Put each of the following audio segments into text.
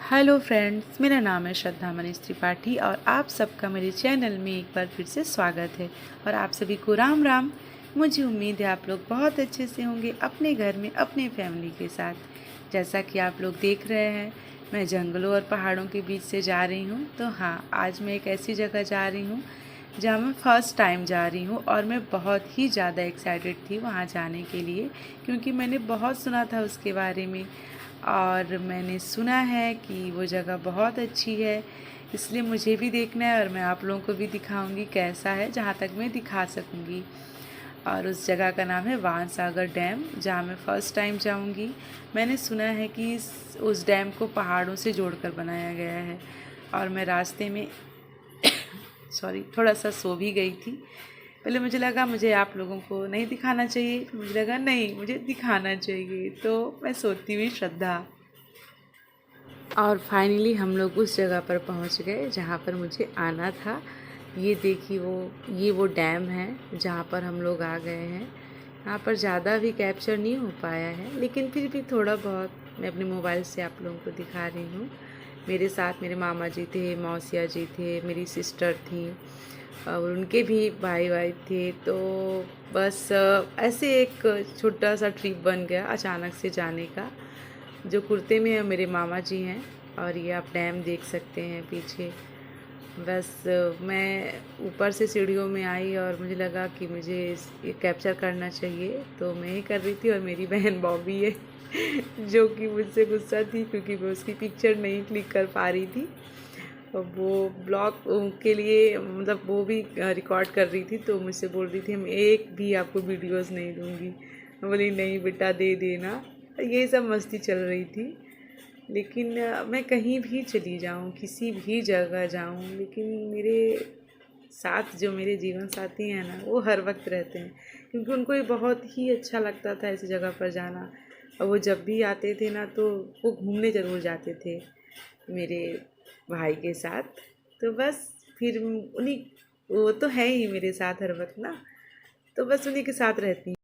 Hello friends, मेरा नाम है श्रद्धा मनीष त्रिपाठी और आप सबका मेरे चैनल में एक बार फिर से स्वागत है। और आप सभी को राम राम। मुझे उम्मीद है आप लोग बहुत अच्छे से होंगे अपने घर में अपने फैमिली के साथ। जैसा कि आप लोग देख रहे हैं, मैं जंगलों और पहाड़ों के बीच से जा रही हूँ। तो हाँ, आज मैं एक ऐसी जगह जा रही हूँ जहाँ मैं फ़र्स्ट टाइम जा रही हूँ और मैं बहुत ही ज़्यादा एक्साइटेड थी वहाँ जाने के लिए, क्योंकि मैंने बहुत सुना था उसके बारे में और मैंने सुना है कि वो जगह बहुत अच्छी है। इसलिए मुझे भी देखना है और मैं आप लोगों को भी दिखाऊंगी कैसा है, जहाँ तक मैं दिखा सकूंगी। और उस जगह का नाम है वान सागर डैम, जहाँ मैं फ़र्स्ट टाइम जाऊंगी। मैंने सुना है कि उस डैम को पहाड़ों से जोड़कर बनाया गया है। और मैं रास्ते में थोड़ा सा सो भी गई थी। पहले मुझे लगा मुझे आप लोगों को नहीं दिखाना चाहिए, फिर मुझे लगा नहीं, मुझे दिखाना चाहिए, तो मैं सोती हुई श्रद्धा। और फाइनली हम लोग उस जगह पर पहुंच गए जहां पर मुझे आना था। ये देखिए, वो डैम है जहां पर हम लोग आ गए हैं। यहाँ पर ज़्यादा भी कैप्चर नहीं हो पाया है, लेकिन फिर भी थोड़ा बहुत मैं अपने मोबाइल से आप लोगों को दिखा रही हूँ। मेरे साथ मेरे मामा जी थे, मौसिया जी थे, मेरी सिस्टर थी और उनके भी भाई थे। तो बस ऐसे एक छोटा सा ट्रिप बन गया अचानक से जाने का। जो कुर्ते में है मेरे मामा जी हैं और ये आप डैम देख सकते हैं पीछे। बस मैं ऊपर से सीढ़ियों में आई और मुझे लगा कि मुझे ये कैप्चर करना चाहिए, तो मैं ही कर रही थी। और मेरी बहन बॉबी है जो कि मुझसे गुस्सा थी क्योंकि मैं उसकी पिक्चर नहीं क्लिक कर पा रही थी। और वो ब्लॉग के लिए मतलब वो भी रिकॉर्ड कर रही थी, तो मुझसे बोल रही थी मैं एक भी आपको वीडियोस नहीं दूंगी। मैं बोली नहीं बेटा, दे देना। ये सब मस्ती चल रही थी। लेकिन मैं कहीं भी चली जाऊँ, किसी भी जगह जाऊँ, लेकिन मेरे साथ जो मेरे जीवन साथी हैं ना, वो हर वक्त रहते हैं, क्योंकि उनको ये बहुत ही अच्छा लगता था ऐसी जगह पर जाना। और वो जब भी आते थे ना, तो वो घूमने ज़रूर जाते थे मेरे भाई के साथ। तो बस फिर उन्हीं, वो तो है ही मेरे साथ हर वक्त ना, तो बस उन्हीं के साथ रहती हूँ।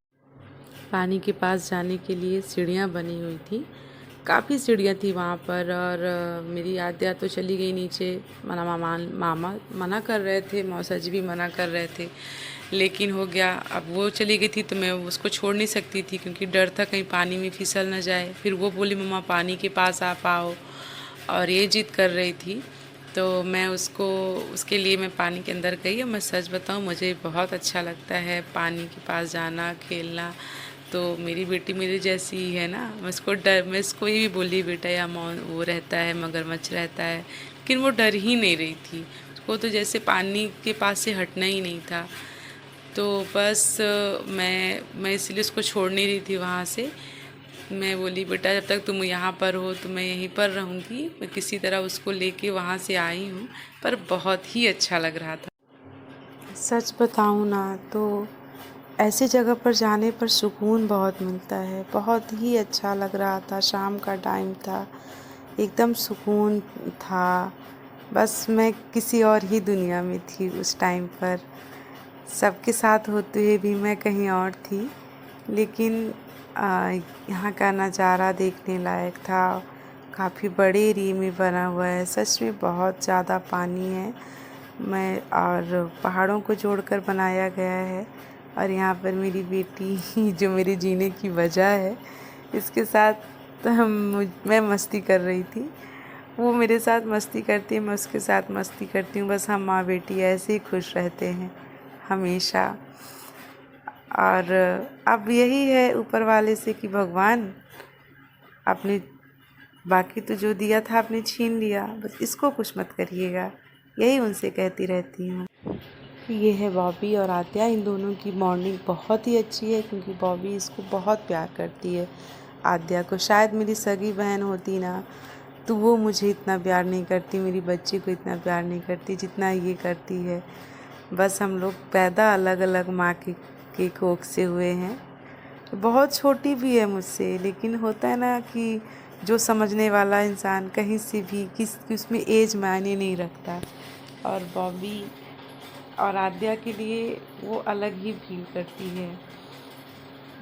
पानी के पास जाने के लिए सीढ़ियाँ बनी हुई थी, काफ़ी सीढ़ियाँ थी वहाँ पर। और मेरी आद्या तो चली गई नीचे। मामा मना कर रहे थे, मौसा जी भी मना कर रहे थे, लेकिन हो गया। अब वो चली गई थी तो मैं उसको छोड़ नहीं सकती थी, क्योंकि डर था कहीं पानी में फिसल न जाए। फिर वो बोली मम्मा पानी के पास आ पाओ, और ये जिद कर रही थी। तो मैं उसके लिए मैं पानी के अंदर गई। और मैं सच बताऊँ, मुझे बहुत अच्छा लगता है पानी के पास जाना, खेलना। तो मेरी बेटी मेरी जैसी ही है ना, मैं इसको ये भी बोली बेटा यहाँ वो रहता है, मगरमच्छ रहता है, लेकिन वो डर ही नहीं रही थी। उसको तो जैसे पानी के पास से हटना ही नहीं था। तो बस मैं इसलिए उसको छोड़ नहीं रही थी वहाँ से। मैं बोली बेटा जब तक तुम यहाँ पर हो तो मैं यहीं पर रहूँगी। मैं किसी तरह उसको लेके वहाँ से आई हूँ, पर बहुत ही अच्छा लग रहा था। सच बताऊँ ना, तो ऐसी जगह पर जाने पर सुकून बहुत मिलता है। बहुत ही अच्छा लग रहा था, शाम का टाइम था, एकदम सुकून था। बस मैं किसी और ही दुनिया में थी उस टाइम पर। सबके साथ होते हुए भी मैं कहीं और थी, लेकिन यहाँ का नज़ारा देखने लायक था। काफ़ी बड़े एरिया में बना हुआ है, सच में बहुत ज़्यादा पानी है। और पहाड़ों को जोड़कर बनाया गया है। और यहाँ पर मेरी बेटी जो मेरे जीने की वजह है, इसके साथ मैं मस्ती कर रही थी। वो मेरे साथ मस्ती करती है, मैं उसके साथ मस्ती करती हूँ। बस हम माँ बेटी ऐसे ही खुश रहते हैं हमेशा। और अब यही है ऊपर वाले से कि भगवान आपने बाकी तो जो दिया था आपने छीन लिया, बस इसको कुछ मत करिएगा, यही उनसे कहती रहती हूँ। ये है बॉबी और आद्या। इन दोनों की बॉन्डिंग बहुत ही अच्छी है, क्योंकि बॉबी इसको बहुत प्यार करती है आद्या को। शायद मेरी सगी बहन होती ना, तो वो मुझे इतना प्यार नहीं करती, मेरी बच्ची को इतना प्यार नहीं करती जितना ये करती है। बस हम लोग पैदा अलग अलग माँ के कोख से हुए हैं। बहुत छोटी भी है मुझसे, लेकिन होता है ना कि जो समझने वाला इंसान कहीं से भी उसमें एज मायने नहीं रखता। और बॉबी और आद्या के लिए वो अलग ही फील करती है।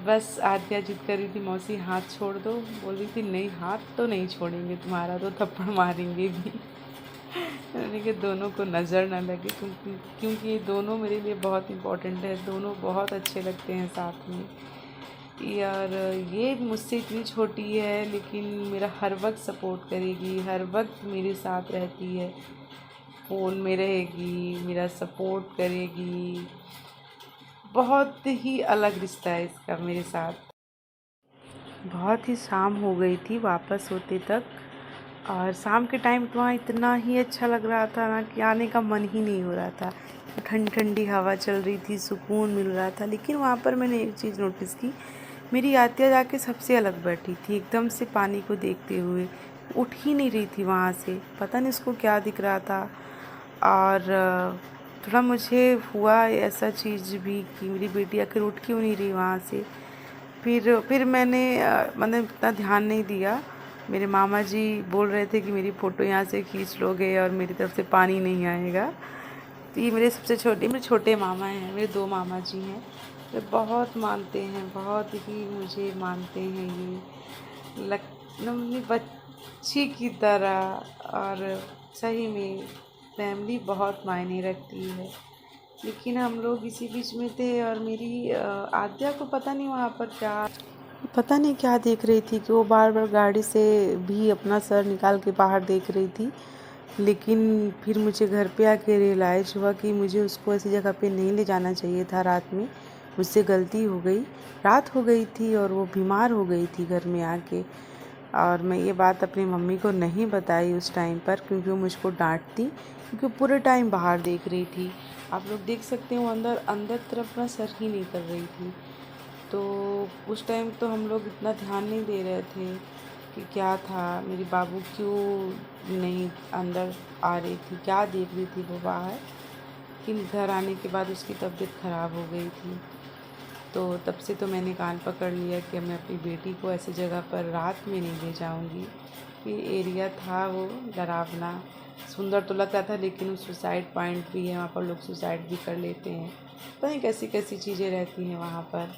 बस आद्या जिद कर रही थी, मौसी हाथ छोड़ दो। बोल रही थी नहीं, हाथ तो नहीं छोड़ेंगे तुम्हारा, तो थप्पड़ मारेंगे भी। मैंने कहा दोनों को नज़र ना लगे, क्योंकि ये दोनों मेरे लिए बहुत इम्पोर्टेंट है, दोनों बहुत अच्छे लगते हैं साथ में। यार ये मुझसे इतनी छोटी है लेकिन मेरा हर वक्त सपोर्ट करेगी, हर वक्त मेरे साथ रहती है, फ़ोन में रहेगी, मेरा सपोर्ट करेगी। बहुत ही अलग रिश्ता है इसका मेरे साथ। बहुत ही शाम हो गई थी वापस होते तक, और शाम के टाइम तो वहाँ इतना ही अच्छा लग रहा था ना कि आने का मन ही नहीं हो रहा था। ठंडी ठंडी हवा चल रही थी, सुकून मिल रहा था। लेकिन वहाँ पर मैंने एक चीज़ नोटिस की, मेरी आत्या जाके सबसे अलग बैठी थी, एकदम से पानी को देखते हुए, उठ ही नहीं रही थी वहाँ से। पता नहीं उसको क्या दिख रहा था। और थोड़ा मुझे हुआ ऐसा चीज़ भी कि मेरी बेटी आखिर उठ क्यों नहीं रही वहाँ से। फिर मैंने इतना ध्यान नहीं दिया। मेरे मामा जी बोल रहे थे कि मेरी फ़ोटो यहाँ से खींच लोगे और मेरी तरफ से पानी नहीं आएगा। तो ये मेरे छोटे मामा हैं, मेरे 2 मामा जी हैं। वे बहुत मानते हैं, बहुत ही मुझे मानते हैं। ये अपनी बच्ची की तरह। और सही में फैमिली बहुत मायने रखती है। लेकिन हम लोग इसी बीच में थे, और मेरी आद्या को पता नहीं क्या देख रही थी कि वो बार बार गाड़ी से भी अपना सर निकाल के बाहर देख रही थी। लेकिन फिर मुझे घर पे आके रियलाइज़ हुआ कि मुझे उसको ऐसी जगह पे नहीं ले जाना चाहिए था रात में। मुझसे गलती हो गई। रात हो गई थी और वो बीमार हो गई थी घर में आके। और मैं ये बात अपनी मम्मी को नहीं बताई उस टाइम पर, क्योंकि वो मुझको डांटती, क्योंकि पूरे टाइम बाहर देख रही थी। आप लोग देख सकते हैं वो अंदर अंदर तरफ ना सर ही नहीं कर रही थी। तो उस टाइम तो हम लोग इतना ध्यान नहीं दे रहे थे कि क्या था, मेरी बाबू क्यों नहीं अंदर आ रही थी, क्या देख रही थी वो बाहर। लेकिन घर आने के बाद उसकी तबीयत ख़राब हो गई थी। तो तब से तो मैंने कान पकड़ लिया कि मैं अपनी बेटी को ऐसी जगह पर रात में नहीं ले जाऊंगी। ये एरिया था वो डरावना, सुंदर तो लगता था, लेकिन सुसाइड पॉइंट भी है, वहाँ पर लोग सुसाइड भी कर लेते हैं। पता नहीं कैसी कैसी चीज़ें रहती हैं वहाँ पर।